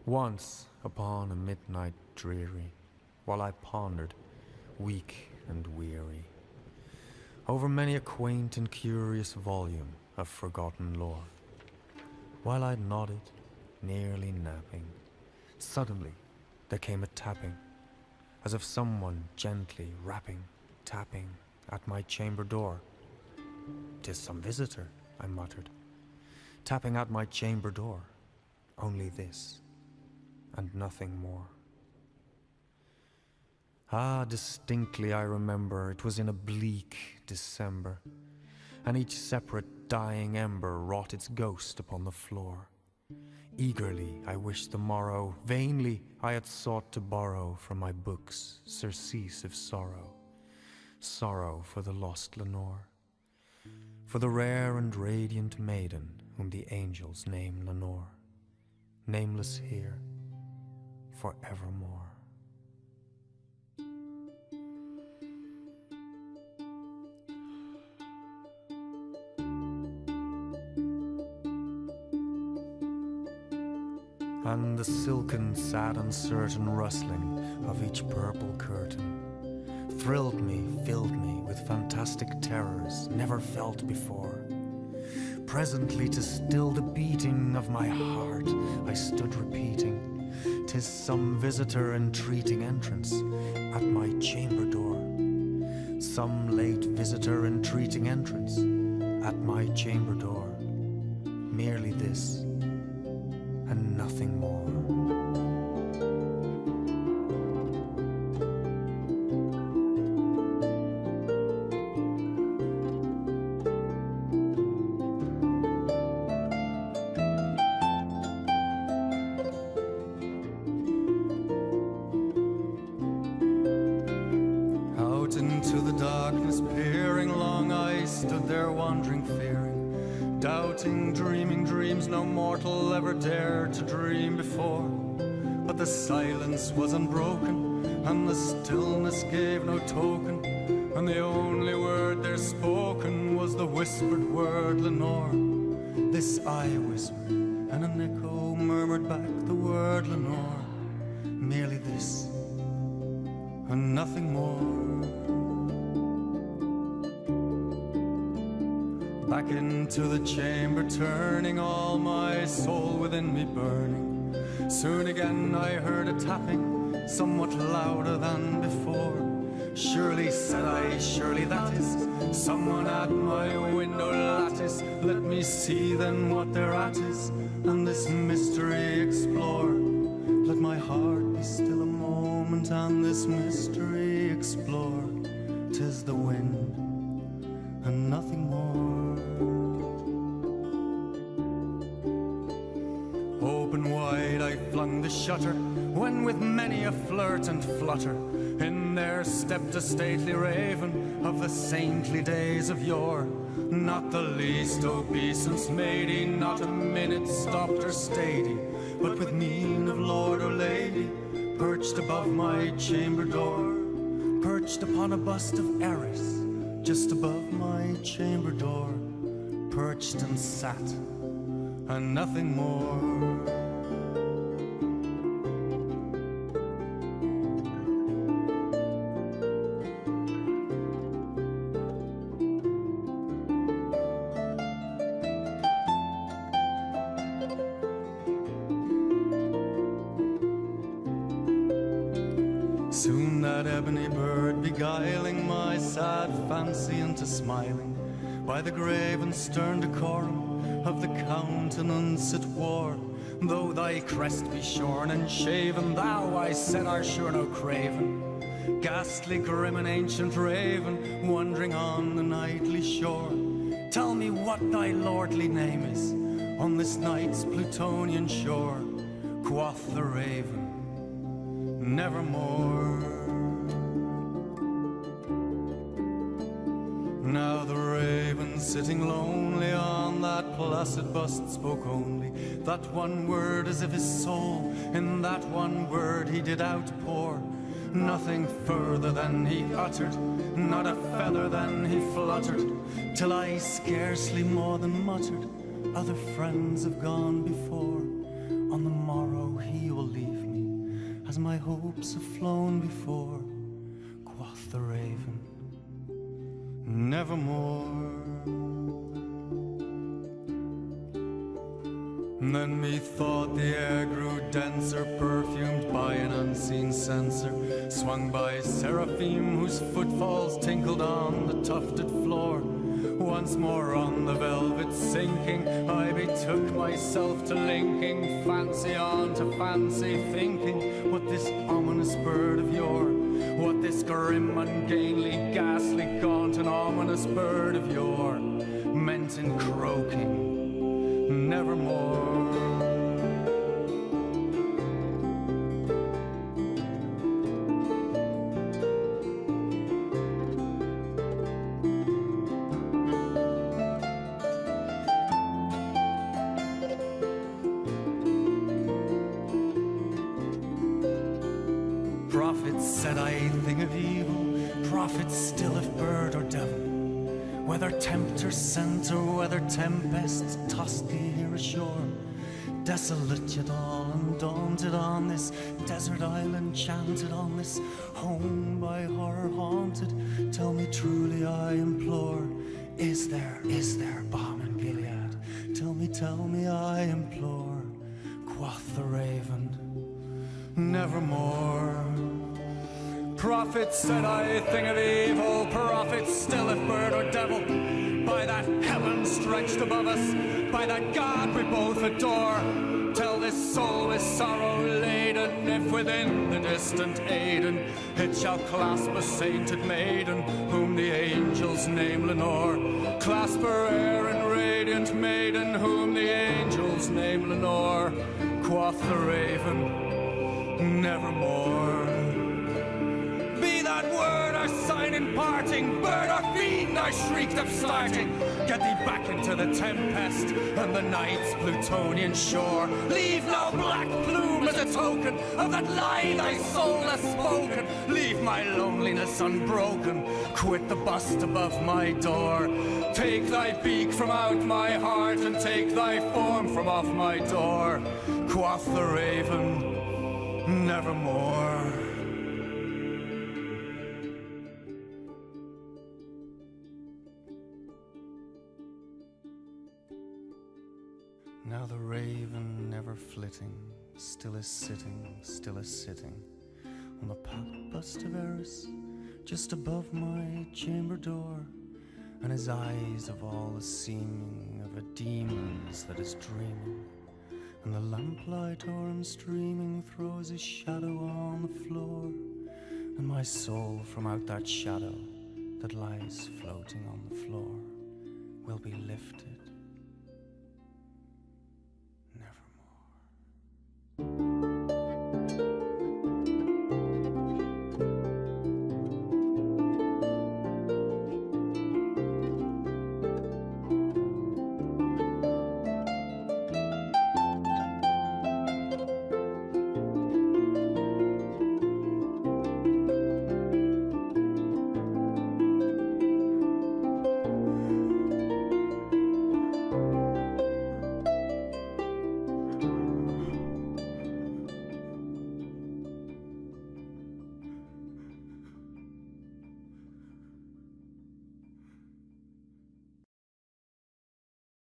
Once upon a midnight dreary, while I pondered, weak and weary, over many a quaint and curious volume of forgotten lore, while I nodded, nearly napping, suddenly there came a tapping, as of someone gently rapping, tapping at my chamber door. "'Tis some visitor," I muttered, "tapping at my chamber door, only this, and nothing more." Ah, distinctly I remember it was in a bleak December, and each separate dying ember wrought its ghost upon the floor. Eagerly I wished the morrow, vainly I had sought to borrow from my books surcease of sorrow, sorrow for the lost Lenore, for the rare and radiant maiden whom the angels name Lenore, nameless here forevermore. And the silken, sad, uncertain rustling of each purple curtain thrilled me, filled me with fantastic terrors never felt before. Presently, to still the beating of my heart, I stood repeating, "'Tis some visitor entreating entrance at my chamber door. Some late visitor entreating entrance at my chamber door. Merely this, and nothing more." Out into the darkness peering long, I stood there wandering, fearing, doubting, dreaming dreams no mortal ever dared to dream before. But the silence was unbroken, and the stillness gave no token, and the only word there spoken was the whispered word Lenore. This I whispered, and an echo murmured back the word Lenore. Merely this, and nothing more. Back into the chamber turning, all my soul within me burning. Soon again I heard a tapping, somewhat louder than before. "Surely," said I, "surely that is someone at my window lattice. Let me see then what thereat is, and this mystery explore. Let my heart be still a moment, and this mystery explore. 'Tis the wind, and nothing more." Open wide I flung the shutter, when with many a flirt and flutter, in there stepped a stately raven of the saintly days of yore. Not the least obeisance made he, not a minute stopped or stayed he, but with mien of lord or lady, perched above my chamber door, perched upon a bust of Eris, just above my chamber door, perched and sat, and nothing more. Soon that ebony bird beguiling my sad fancy into smiling, by the grave and stern decorum of the countenance it wore. "Though thy crest be shorn and shaven, thou," I said, "art sure no craven, ghastly, grim and ancient raven, wandering on the nightly shore. Tell me what thy lordly name is on this night's Plutonian shore." Quoth the raven, "Nevermore." Now the raven, sitting lonely on that placid bust, spoke only that one word, as if his soul in that one word he did outpour. Nothing further than he uttered, not a feather than he fluttered, till I scarcely more than muttered, "Other friends have gone before on the morrow he will leave me, as my hopes have flown before, quoth the raven, nevermore. Then methought the air grew denser, perfumed by an unseen censer, swung by seraphim whose footfalls tinkled on the tufted floor. Once more on the velvet sinking, I betook myself to linking fancy on to fancy, thinking what this ominous bird of yore, what this grim, ungainly, ghastly, gaunt and ominous bird of yore meant in croaking, nevermore. Prophets said I a thing of evil, prophets still if bird or devil, whether tempter sent or whether tempests tossed thee here ashore, desolate yet all undaunted on this desert island, chanted on this home by horror haunted. Tell me truly, I implore, is there balm in Gilead? Tell me, I implore, quoth the raven, nevermore. Prophets said I a thing of evil, prophets still if bird or devil, by that heaven stretched above us, by that God we both adore. Tell this soul with sorrow laden, if within the distant Aidenn it shall clasp a sainted maiden, whom the angels name Lenore. Clasp her air and radiant maiden, whom the angels name Lenore. Quoth the raven, nevermore. Be that word our sign in parting, bird or fiend, I shrieked upstarting. Get thee back into the tempest and the night's Plutonian shore. Leave no black plume as a token of that lie thy soul has spoken. Leave my loneliness unbroken, quit the bust above my door. Take thy beak from out my heart and take thy form from off my door. Quoth the raven, nevermore. Now the raven, never flitting, still is sitting on the pot bust of Eris, just above my chamber door, and his eyes of all the seeming of a demon's that is dreaming, and the lamplight o'er him streaming throws his shadow on the floor, and my soul from out that shadow that lies floating on the floor will be lifted